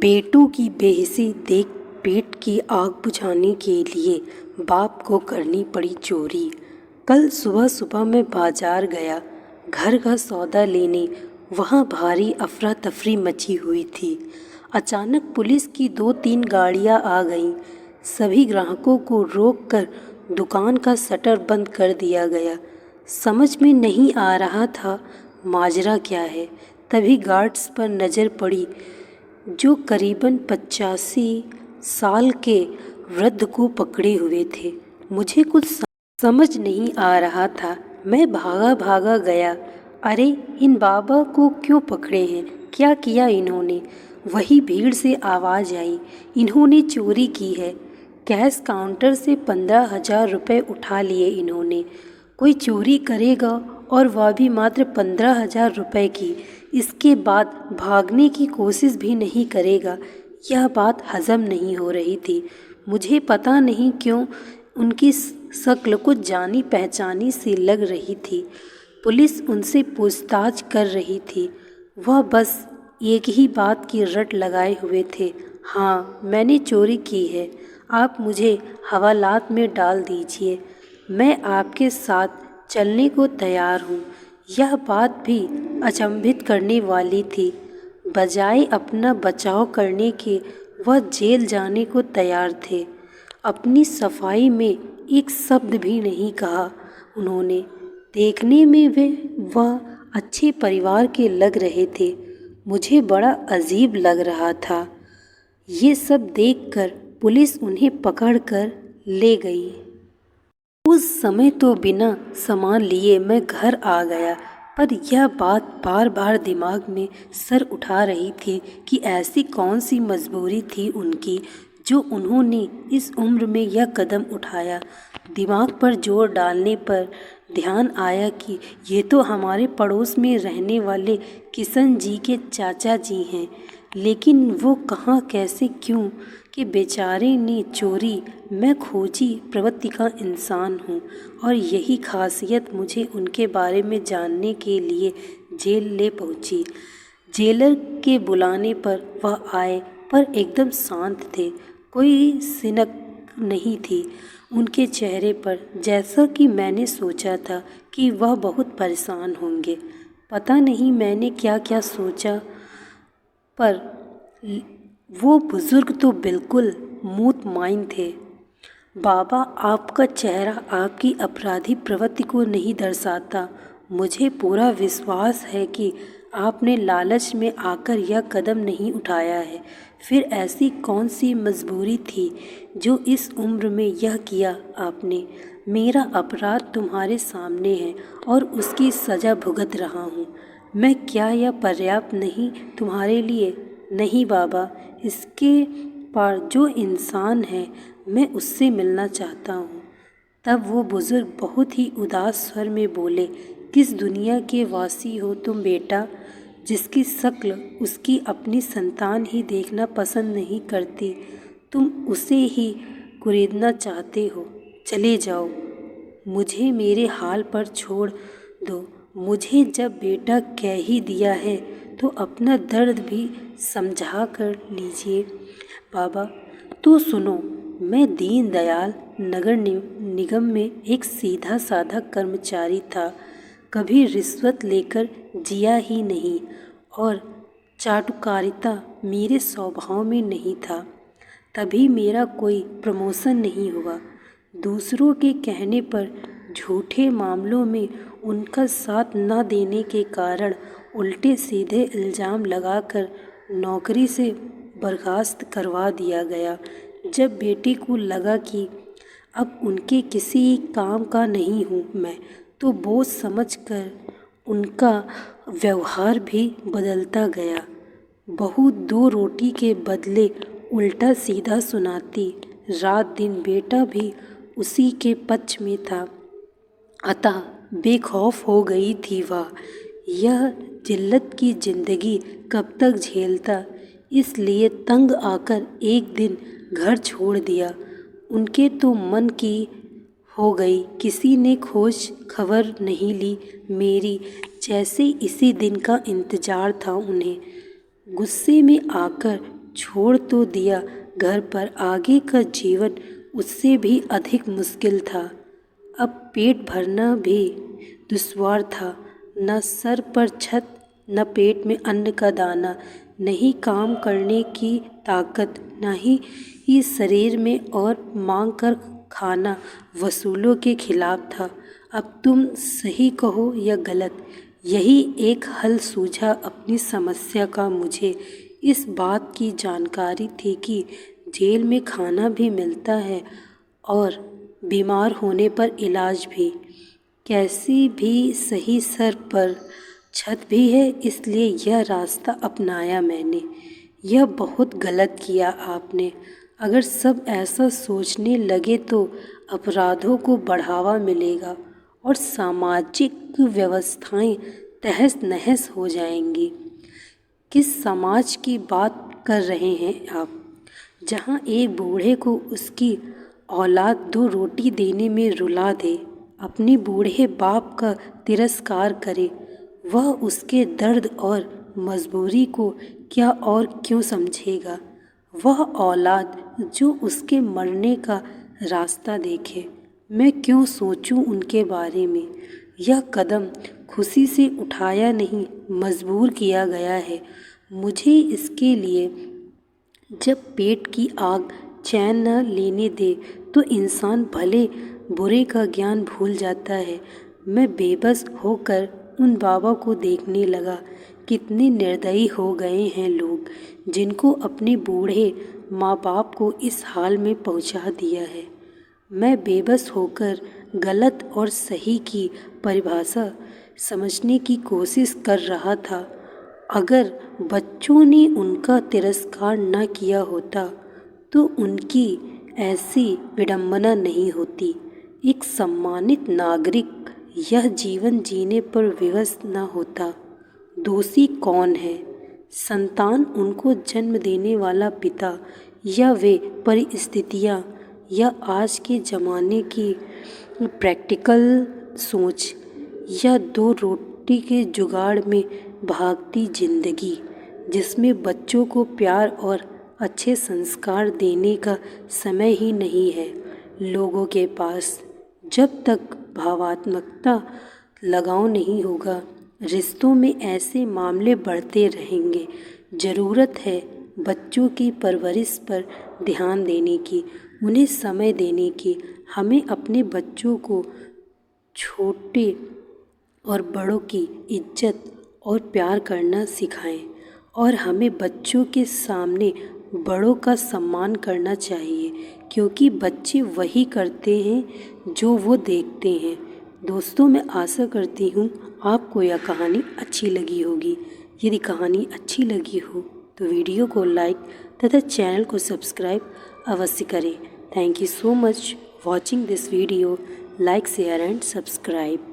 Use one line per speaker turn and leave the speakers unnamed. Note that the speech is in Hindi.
बेटों की बेहिसी देख पेट की आग बुझाने के लिए बाप को करनी पड़ी चोरी। कल सुबह सुबह मैं बाजार गया घर का सौदा लेने। वहाँ भारी अफरा तफरी मची हुई थी। अचानक पुलिस की 2-3 गाड़ियाँ आ गईं। सभी ग्राहकों को रोककर दुकान का शटर बंद कर दिया गया। समझ में नहीं आ रहा था माजरा क्या है। तभी गार्ड्स पर नज़र पड़ी जो करीबन 85 साल के वृद्ध को पकड़े हुए थे। मुझे कुछ समझ नहीं आ रहा था। मैं भागा भागा गया। अरे इन बाबा को क्यों पकड़े हैं? क्या किया इन्होंने? वही भीड़ से आवाज़ आई, इन्होंने चोरी की है। कैश काउंटर से 15,000 रुपये उठा लिए इन्होंने। कोई चोरी करेगा और वह भी मात्र 15,000 रुपये की, इसके बाद भागने की कोशिश भी नहीं करेगा। यह बात हजम नहीं हो रही थी। मुझे पता नहीं क्यों उनकी शक्ल कुछ जानी पहचानी सी लग रही थी। पुलिस उनसे पूछताछ कर रही थी। वह बस एक ही बात की रट लगाए हुए थे, हाँ मैंने चोरी की है, आप मुझे हवालात में डाल दीजिए, मैं आपके साथ चलने को तैयार हूँ। यह बात भी अचंभित करने वाली थी। बजाय अपना बचाव करने के वह जेल जाने को तैयार थे। अपनी सफाई में एक शब्द भी नहीं कहा उन्होंने। देखने में वह अच्छे परिवार के लग रहे थे। मुझे बड़ा अजीब लग रहा था। ये सब देखकर पुलिस उन्हें पकड़कर ले गई। उस समय तो बिना सामान लिए मैं घर आ गया, पर यह बात बार बार दिमाग में सर उठा रही थी कि ऐसी कौन सी मजबूरी थी उनकी जो उन्होंने इस उम्र में यह कदम उठाया। दिमाग पर जोर डालने पर ध्यान आया कि ये तो हमारे पड़ोस में रहने वाले किशन जी के चाचा जी हैं, लेकिन वो कहाँ, कैसे, क्यों कि बेचारे ने चोरी। मैं खोजी प्रवृत्ति का इंसान हूँ और यही खासियत मुझे उनके बारे में जानने के लिए जेल ले पहुँची। जेलर के बुलाने पर वह आए, पर एकदम शांत थे। कोई सिनक नहीं थी उनके चेहरे पर, जैसा कि मैंने सोचा था कि वह बहुत परेशान होंगे। पता नहीं मैंने क्या क्या सोचा, पर वो बुज़ुर्ग तो बिल्कुल मुतमईन थे। बाबा, आपका चेहरा आपकी अपराधी प्रवृत्ति को नहीं दर्शाता। मुझे पूरा विश्वास है कि आपने लालच में आकर यह कदम नहीं उठाया है। फिर ऐसी कौन सी मजबूरी थी जो इस उम्र में यह किया आपने? मेरा अपराध तुम्हारे सामने है और उसकी सज़ा भुगत रहा हूँ। मैं क्या यह पर्याप्त नहीं तुम्हारे लिए? नहीं बाबा, इसके पार जो इंसान है मैं उससे मिलना चाहता हूँ। तब वो बुज़ुर्ग बहुत ही उदास स्वर में बोले, किस दुनिया के वासी हो तुम बेटा, जिसकी शक्ल उसकी अपनी संतान ही देखना पसंद नहीं करती? तुम उसे ही कुरेदना चाहते हो। चले जाओ, मुझे मेरे हाल पर छोड़ दो। मुझे जब बेटा कह ही दिया है तो अपना दर्द भी समझा कर लीजिए। बाबा तो सुनो, मैं दीनदयाल नगर निगम में एक सीधा साधा कर्मचारी था। कभी रिश्वत लेकर जिया ही नहीं और चाटुकारिता मेरे स्वभाव में नहीं था। तभी मेरा कोई प्रमोशन नहीं हुआ। दूसरों के कहने पर झूठे मामलों में उनका साथ न देने के कारण उल्टे सीधे इल्ज़ाम लगाकर नौकरी से बर्खास्त करवा दिया गया। जब बेटी को लगा कि अब उनके किसी काम का नहीं हूँ मैं, तो बोझ समझकर उनका व्यवहार भी बदलता गया। बहू 2 रोटी के बदले उल्टा सीधा सुनाती। रात दिन बेटा भी उसी के पक्ष में था। अतः बेखौफ हो गई थी वह। यह जिल्लत की ज़िंदगी कब तक झेलता, इसलिए तंग आकर एक दिन घर छोड़ दिया। उनके तो मन की हो गई, किसी ने खोज खबर नहीं ली मेरी, जैसे इसी दिन का इंतज़ार था उन्हें। गुस्से में आकर छोड़ तो दिया घर, पर आगे का जीवन उससे भी अधिक मुश्किल था। अब पेट भरना भी दुश्वार था। न सर पर छत, न पेट में अन्न का दाना, नहीं काम करने की ताकत, न ही शरीर में, और मांग कर खाना वसूलों के खिलाफ था। अब तुम सही कहो या गलत, यही एक हल सूझा अपनी समस्या का मुझे। इस बात की जानकारी थी कि जेल में खाना भी मिलता है और बीमार होने पर इलाज भी। कैसी भी सही, सर पर छत भी है, इसलिए यह रास्ता अपनाया मैंने। यह बहुत गलत किया आपने। अगर सब ऐसा सोचने लगे तो अपराधों को बढ़ावा मिलेगा और सामाजिक व्यवस्थाएं तहस नहस हो जाएंगी। किस समाज की बात कर रहे हैं आप, जहां एक बूढ़े को उसकी औलाद 2 रोटी देने में रुला दे, अपने बूढ़े बाप का तिरस्कार करे? वह उसके दर्द और मजबूरी को क्या और क्यों समझेगा? वह औलाद जो उसके मरने का रास्ता देखे, मैं क्यों सोचूं उनके बारे में? यह कदम खुशी से उठाया नहीं, मजबूर किया गया है मुझे इसके लिए। जब पेट की आग चैन न लेने दे तो इंसान भले बुरे का ज्ञान भूल जाता है। मैं बेबस होकर उन बाबा को देखने लगा। कितने निर्दयी हो गए हैं लोग, जिनको अपने बूढ़े माँ बाप को इस हाल में पहुँचा दिया है। मैं बेबस होकर गलत और सही की परिभाषा समझने की कोशिश कर रहा था। अगर बच्चों ने उनका तिरस्कार न किया होता तो उनकी ऐसी विडंबना नहीं होती। एक सम्मानित नागरिक यह जीवन जीने पर विवश न होता। दोषी कौन है? संतान, उनको जन्म देने वाला पिता, या वे परिस्थितियाँ, या आज के ज़माने की प्रैक्टिकल सोच, या 2 रोटी के जुगाड़ में भागती जिंदगी, जिसमें बच्चों को प्यार और अच्छे संस्कार देने का समय ही नहीं है लोगों के पास। जब तक भावात्मकता लगाव नहीं होगा, रिश्तों में ऐसे मामले बढ़ते रहेंगे। ज़रूरत है बच्चों की परवरिश पर ध्यान देने की, उन्हें समय देने की। हमें अपने बच्चों को छोटे और बड़ों की इज्जत और प्यार करना सिखाएं, और हमें बच्चों के सामने बड़ों का सम्मान करना चाहिए, क्योंकि बच्चे वही करते हैं जो वो देखते हैं। दोस्तों, मैं आशा करती हूँ आपको यह कहानी अच्छी लगी होगी। यदि कहानी अच्छी लगी हो तो वीडियो को लाइक तथा चैनल को सब्सक्राइब अवश्य करें। Thank you so much watching this video. Like, share and subscribe.